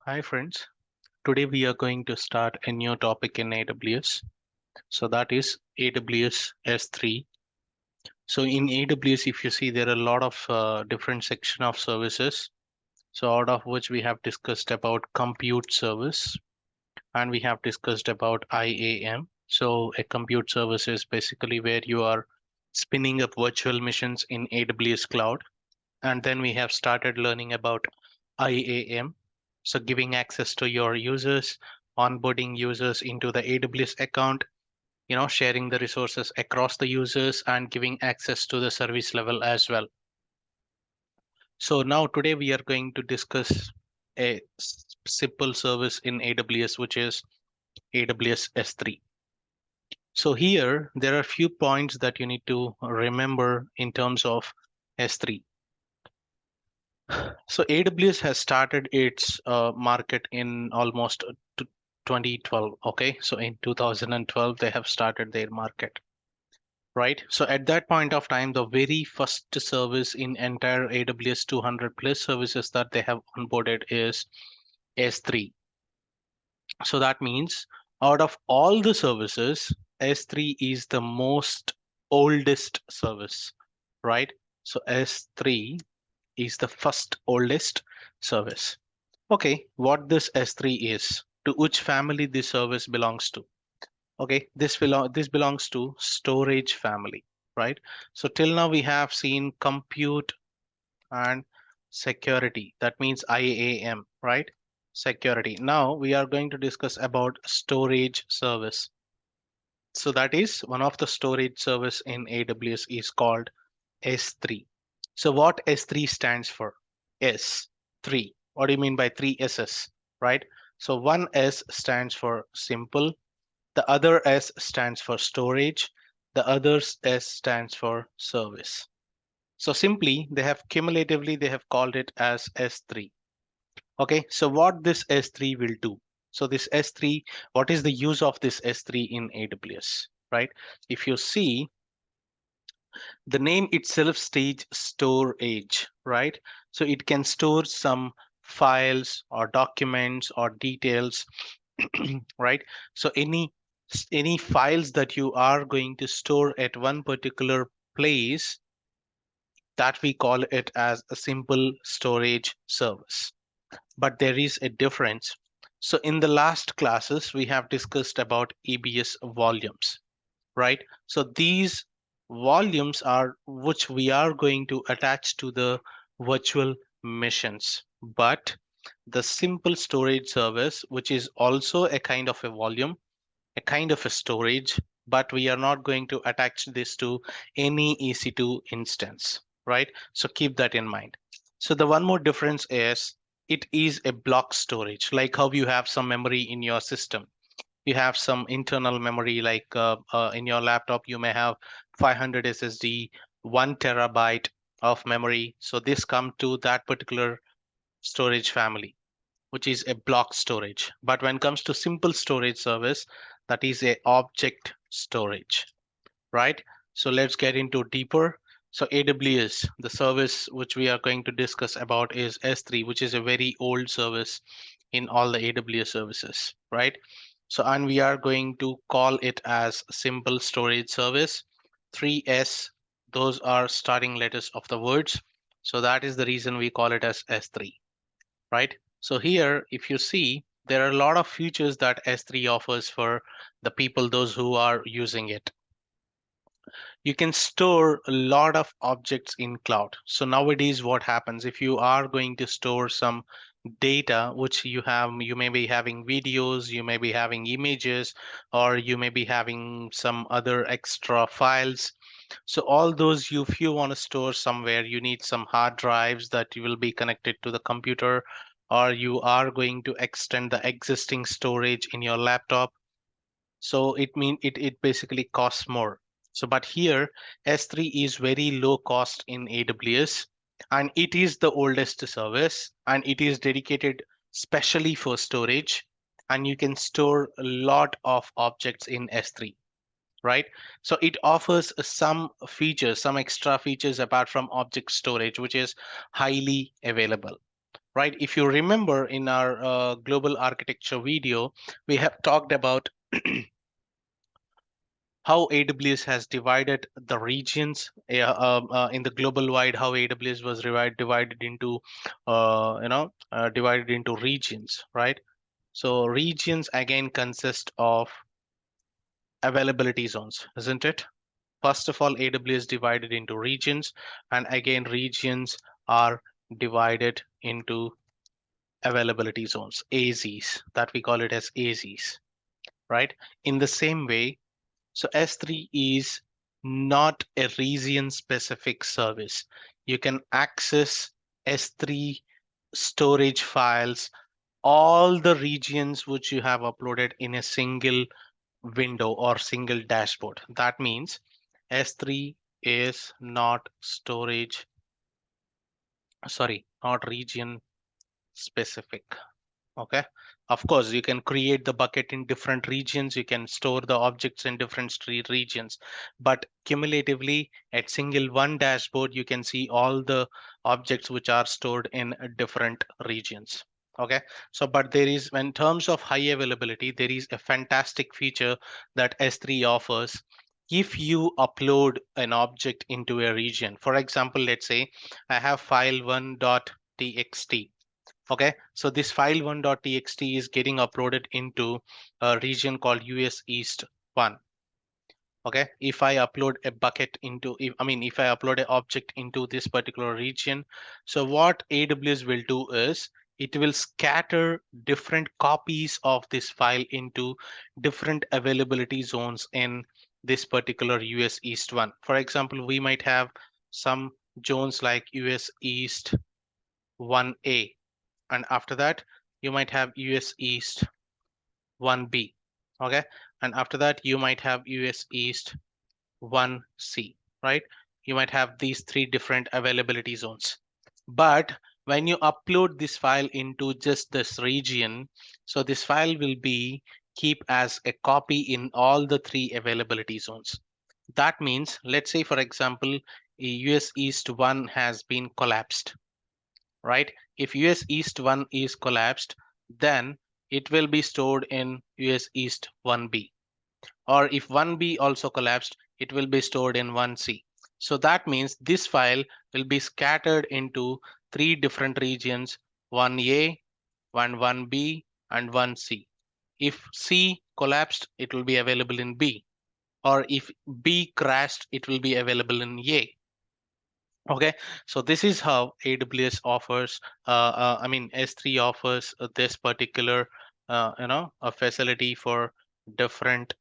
Hi friends, today we are going to start a new topic in AWS. So that is AWS S3. So in AWS, if you see, there are a lot of different section of services. So out of which we have discussed about compute service and we have discussed about IAM. So a compute service is basically where you are spinning up virtual machines in AWS cloud. And then we have started learning about IAM, so giving access to your users, onboarding users into the AWS account, sharing the resources across the users and giving access to the service level as well. So now today we are going to discuss a simple service in AWS, which is AWS S3. So here there are a few points that you need to remember in terms of S3. So AWS has started its market in almost 2012. Okay, so in 2012 they have started their market, right? So at that point of time, the very first service in entire AWS 200 plus services that they have onboarded is S3. So that means out of all the services, S3 is the most oldest service, right? So S3 is the first oldest service. Okay, what this S3 is, to which family this service belongs to. Okay, this belongs to storage family, right? So till now we have seen compute and security. That means IAM, right? Security. Now we are going to discuss about storage service. So that is one of the storage service in AWS is called S3. So what S3 stands for? S3. What do you mean by three S's, right? So one S stands for simple, the other S stands for storage, the other S stands for service. So simply they have called it as S3. Okay, so what this S3 will do? So this S3, what is the use of this S3 in AWS, right? If you see, the name itself states storage, right? So it can store some files or documents or details, right? So any files that you are going to store at one particular place, that we call it as a simple storage service. But there is a difference. So in the last classes, we have discussed about EBS volumes, right? So these volumes are which we are going to attach to the virtual machines. But the simple storage service, which is also a kind of a volume, a kind of a storage, but we are not going to attach this to any EC2 instance, right? So keep that in mind. So the one more difference is it is a block storage, like how you have some memory in your system. You have some internal memory, like in your laptop, you may have 500 SSD, 1 TB of memory. So this come to that particular storage family, which is a block storage. But when it comes to simple storage service, that is a object storage, right? So let's get into deeper. So AWS, the service which we are going to discuss about is S3, which is a very old service in all the AWS services, right? So, and we are going to call it as simple storage service. 3S, those are starting letters of the words. So that is the reason we call it as S3, right? So here, if you see, there are a lot of features that S3 offers for the people, those who are using it. You can store a lot of objects in cloud. So nowadays, what happens if you are going to store some data, which you may be having videos, you may be having images, or you may be having some other extra files. So all those if you want to store somewhere, you need some hard drives that you will be connected to the computer, or you are going to extend the existing storage in your laptop. So it basically costs more. So but here S3 is very low cost in AWS, and it is the oldest service, and it is dedicated specially for storage, and you can store a lot of objects in S3, right? So it offers some features, some extra features apart from object storage, which is highly available. right? If you remember in our global architecture video, we have talked about how AWS has divided the regions in the global wide, how AWS was divided into, divided into regions, right? So regions again consist of availability zones, isn't it? First of all, AWS divided into regions, and again, regions are divided into availability zones, AZs, that we call it as AZs, right? In the same way, so S3 is not a region specific service. You can access S3 storage files, all the regions which you have uploaded in a single window or single dashboard. That means S3 is not storage, sorry, not region specific. Okay. Of course, you can create the bucket in different regions. You can store the objects in different street regions. But cumulatively, at single one dashboard, you can see all the objects which are stored in different regions. Okay. So, but there is, in terms of high availability, there is a fantastic feature that S3 offers. If you upload an object into a region, for example, let's say I have file1.txt. Okay, so this file1.txt is getting uploaded into a region called US East 1. Okay, if I upload a bucket into, if I upload an object into this particular region, so what AWS will do is it will scatter different copies of this file into different availability zones in this particular US East 1. For example, we might have some zones like US East 1A, and after that you might have US East 1B. Okay, and after that you might have US East 1C, right? You might have these three different availability zones. But when you upload this file into just this region, so this file will be keep as a copy in all the three availability zones. That means, let's say for example, US East 1 has been collapsed, right? If US East 1 is collapsed, then it will be stored in US East 1B. Or if 1B also collapsed, it will be stored in 1C. So that means this file will be scattered into three different regions, 1A, 1B, and 1C. If C collapsed, it will be available in B. Or if B crashed, it will be available in A. Okay, so this is how AWS offers, S3 offers this particular, a facility for different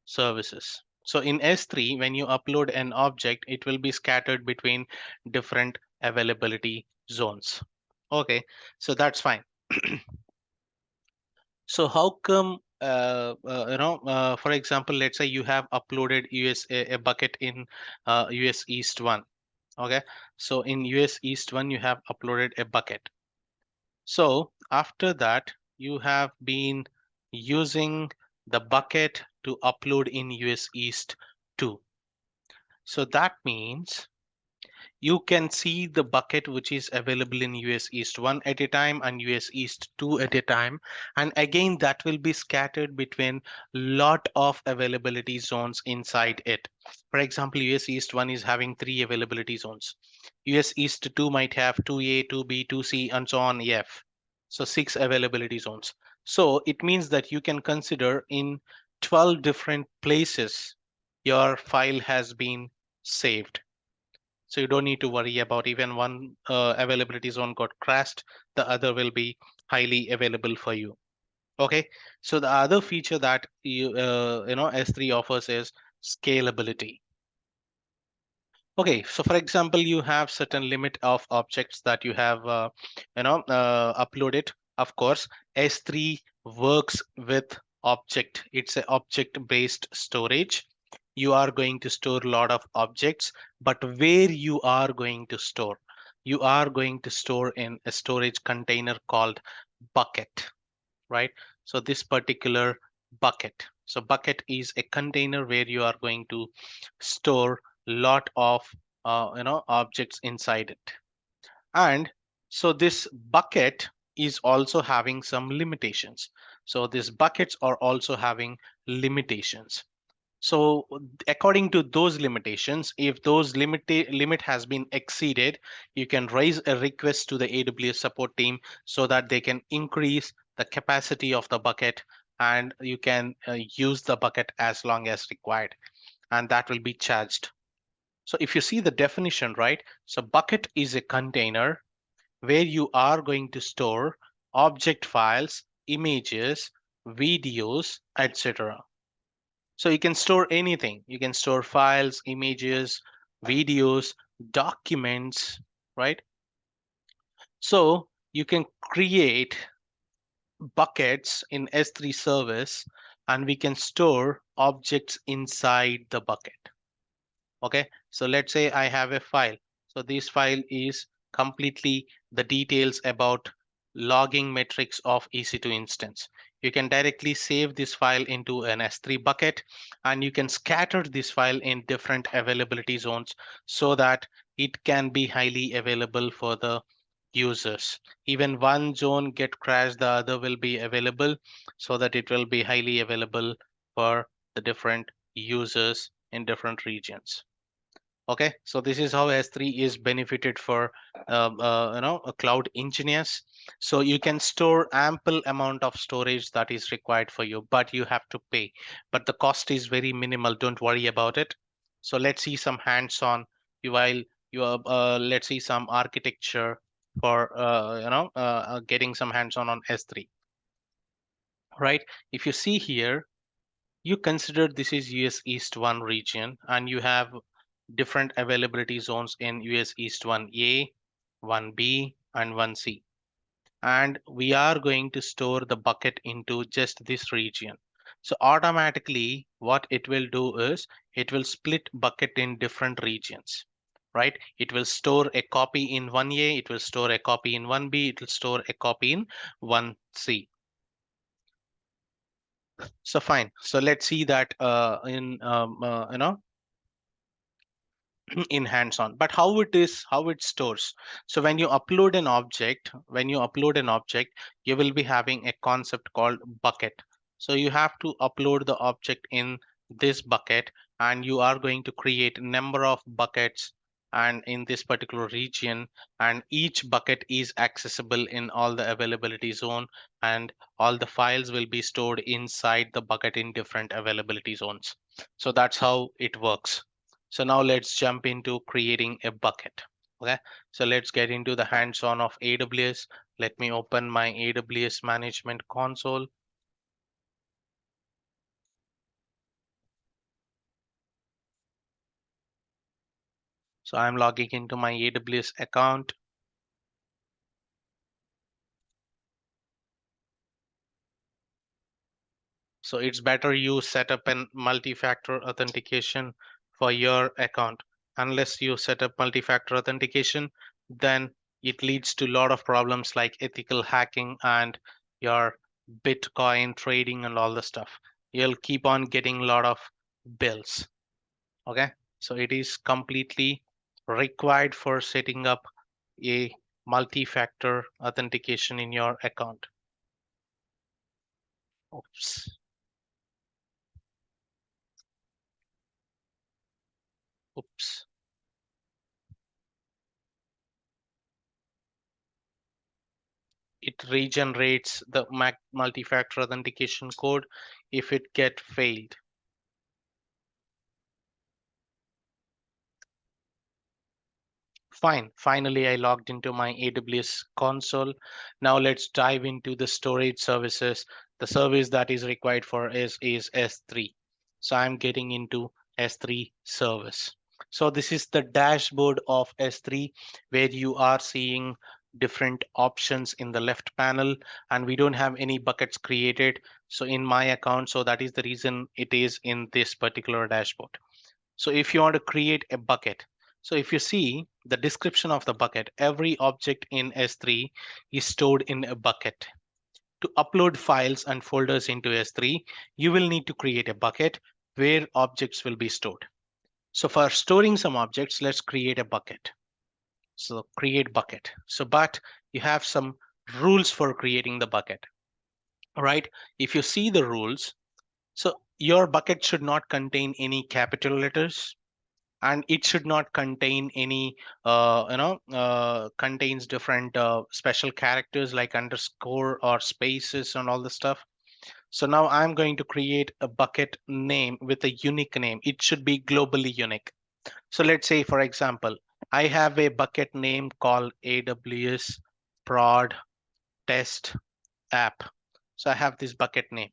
services. So in S3, when you upload an object, it will be scattered between different availability zones. Okay, so that's fine. So how come, for example, let's say you have uploaded a bucket in US East 1. Okay, so in US East 1, you have uploaded a bucket. So after that, you have been using the bucket to upload in US East 2. So that means you can see the bucket which is available in US East 1 at a time and US East 2 at a time. And again, that will be scattered between lot of availability zones inside it. For example, US East 1 is having three availability zones. US East 2 might have 2A, 2B, 2C, and so on F. So six availability zones. So it means that you can consider in 12 different places your file has been saved. So you don't need to worry about even one availability zone got crashed, the other will be highly available for you. Okay, so the other feature that S3 offers is scalability. Okay, so for example, you have certain limit of objects that you have uploaded. Of course, S3 works with object. It's an object-based storage. You are going to store a lot of objects, but where you are going to store? You are going to store in a storage container called bucket, right? So this particular bucket. So bucket is a container where you are going to store lot of objects inside it. And So this bucket is also having some limitations. So these buckets are also having limitations. So according to those limitations, if those limit has been exceeded, you can raise a request to the AWS support team so that they can increase the capacity of the bucket, and you can use the bucket as long as required, and that will be charged. So if you see the definition, right? So bucket is a container where you are going to store object files, images, videos, etc. So you can store anything. You can store files, images, videos, documents, right? So you can create buckets in S3 service, and we can store objects inside the bucket. Okay, so let's say I have a file. So this file is completely the details about logging metrics of EC2 instance. You can directly save this file into an S3 bucket, and you can scatter this file in different availability zones so that it can be highly available for the users. Even one zone get crashed, the other will be available so that it will be highly available for the different users in different regions. Okay, so this is how S3 is benefited for cloud engineers. So you can store ample amount of storage that is required for you, but you have to pay. But the cost is very minimal. Don't worry about it. So let's see some hands-on. While you are, let's see some architecture for getting some hands-on on S3. Right? If you see here, you consider this is US East 1 region, and you have different availability zones in US East 1A, 1B, and 1C. And we are going to store the bucket into just this region. So automatically what it will do is it will split bucket in different regions, right? It will store a copy in 1A, it will store a copy in 1B, it will store a copy in 1C. So fine. So let's see that in in hands-on. But how it stores. So when you upload an object, you will be having a concept called bucket. So you have to upload the object in this bucket, and you are going to create a number of buckets and in this particular region, and each bucket is accessible in all the availability zone, and all the files will be stored inside the bucket in different availability zones. So that's how it works. So now let's jump into creating a bucket. Okay, so let's get into the hands-on of AWS. Let me open my AWS management console. So I'm logging into my AWS account. So it's better you set up a multi-factor authentication for your account. Unless you set up multi-factor authentication, then it leads to a lot of problems like ethical hacking and your Bitcoin trading and all the stuff. You'll keep on getting a lot of bills. Okay, so it is completely required for setting up a multi-factor authentication in your account. Oops. Oops. It regenerates the multi-factor authentication code if it get failed. Fine. Finally, I logged into my AWS console. Now let's dive into the storage services. The service that is required for is S3. So I'm getting into S3 service. So this is the dashboard of S3 where you are seeing different options in the left panel, and we don't have any buckets created. So in my account, so that is the reason it is in this particular dashboard. So if you want to create a bucket, so if you see the description of the bucket, every object in S3 is stored in a bucket. To upload files and folders into S3, you will need to create a bucket where objects will be stored. So for storing some objects, let's create a bucket. So create bucket. So, but you have some rules for creating the bucket, right? If you see the rules, so your bucket should not contain any capital letters, and it should not contain any contains different special characters like underscore or spaces and all the stuff. So now I'm going to create a bucket name with a unique name. It should be globally unique. So let's say, for example, I have a bucket name called AWS prod test app. So I have this bucket name.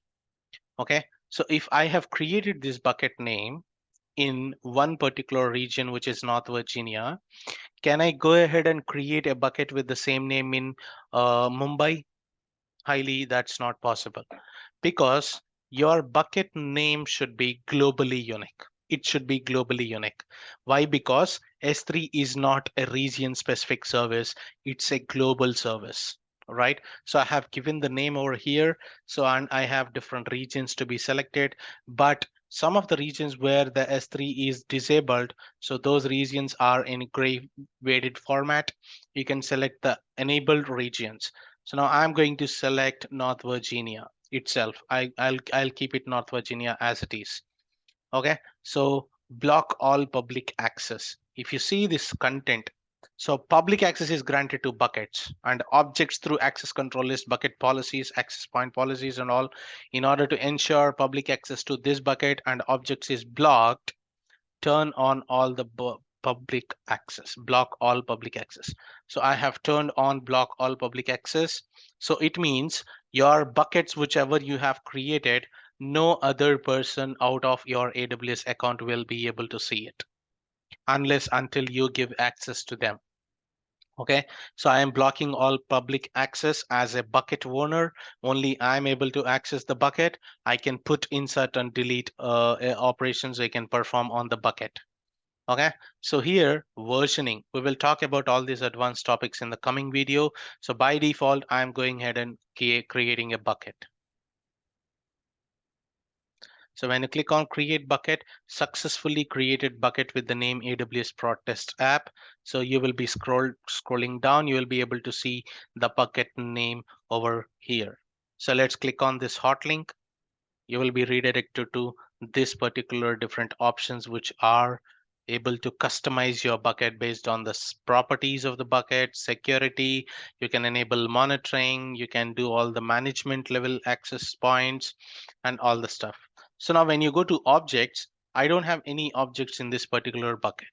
Okay, so if I have created this bucket name in one particular region, which is North Virginia, can I go ahead and create a bucket with the same name in Mumbai? Highly, that's not possible, because your bucket name should be globally unique. It should be globally unique. Why? Because S3 is not a region specific service, it's a global service, right? So I have given the name over here. So, and I have different regions to be selected, but some of the regions where the S3 is disabled, so those regions are in gray weighted format. You can select the enabled regions. So now I'm going to select North Virginia itself. I'll keep it North Virginia as it is. Okay, so block all public access. If you see this content, so public access is granted to buckets and objects through access control list, bucket policies, access point policies, and all. In order to ensure public access to this bucket and objects is blocked, turn on all the public access, block all public access. So I have turned on block all public access. So it means your buckets, whichever you have created, no other person out of your AWS account will be able to see it unless until you give access to them. Okay, so I am blocking all public access as a bucket owner. Only I'm able to access the bucket. I can put insert and delete operations I can perform on the bucket. Okay, so here versioning, we will talk about all these advanced topics in the coming video. So by default, I'm going ahead and creating a bucket. So when you click on create bucket, successfully created bucket with the name AWS Protest app. So you will be scrolling down, you will be able to see the bucket name over here. So let's click on this hot link. You will be redirected to this particular different options, which are able to customize your bucket based on the properties of the bucket, security. You can enable monitoring, you can do all the management level access points and all the stuff. So now when you go to objects, I don't have any objects in this particular bucket,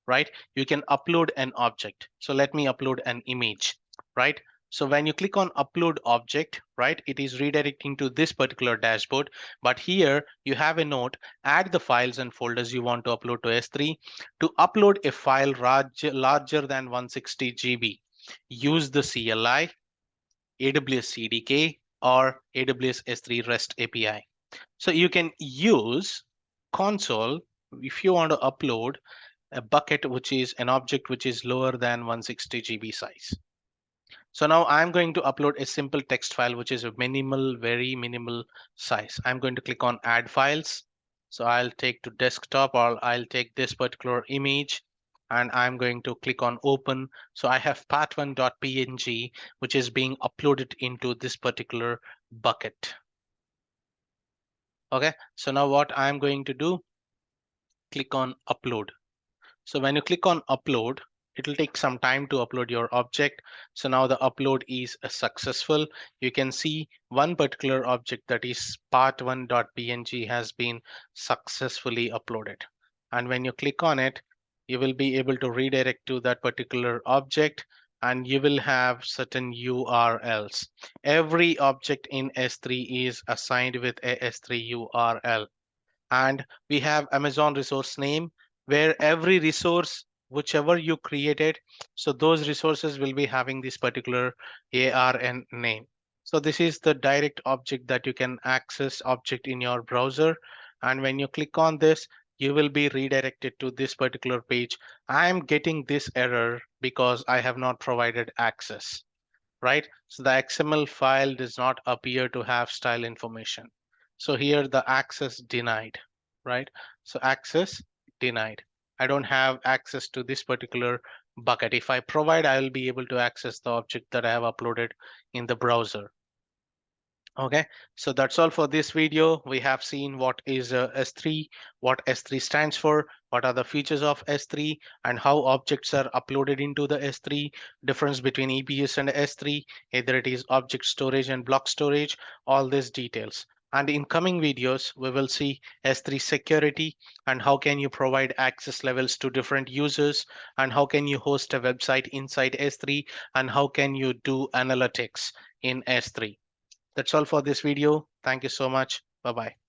right? You can upload an object. So let me upload an image, right? So when you click on upload object, right, it is redirecting to this particular dashboard. But here you have a note, add the files and folders you want to upload to S3. To upload a file larger than 160 GB, use the CLI, AWS CDK, or AWS S3 REST API. So you can use console if you want to upload a bucket, which is an object which is lower than 160 GB size. So now I'm going to upload a simple text file, which is a minimal, very minimal size. I'm going to click on add files. So I'll take to desktop, or I'll take this particular image and I'm going to click on open. So I have part1.png, which is being uploaded into this particular bucket. Okay, so now what I'm going to do, click on upload. So when you click on upload, it will take some time to upload your object. So now the upload is successful. You can see one particular object, that is part1.png, has been successfully uploaded. And when you click on it, you will be able to redirect to that particular object and you will have certain URLs. Every object in S3 is assigned with a S3 URL. And we have Amazon resource name, where every resource whichever you created, so those resources will be having this particular ARN name. So this is the direct object that you can access object in your browser, and when you click on this, you will be redirected to this particular page. I am getting this error because I have not provided access, right? So the XML file does not appear to have style information. So here the access denied, right? So access denied. I don't have access to this particular bucket. If I provide, I will be able to access the object that I have uploaded in the browser. Okay, so that's all for this video. We have seen what is S3, what S3 stands for, what are the features of S3, and how objects are uploaded into the S3, difference between EBS and S3, either it is object storage and block storage, all these details. And in coming videos, we will see S3 security and how can you provide access levels to different users, and how can you host a website inside S3, and how can you do analytics in S3. That's all for this video. Thank you so much. Bye bye.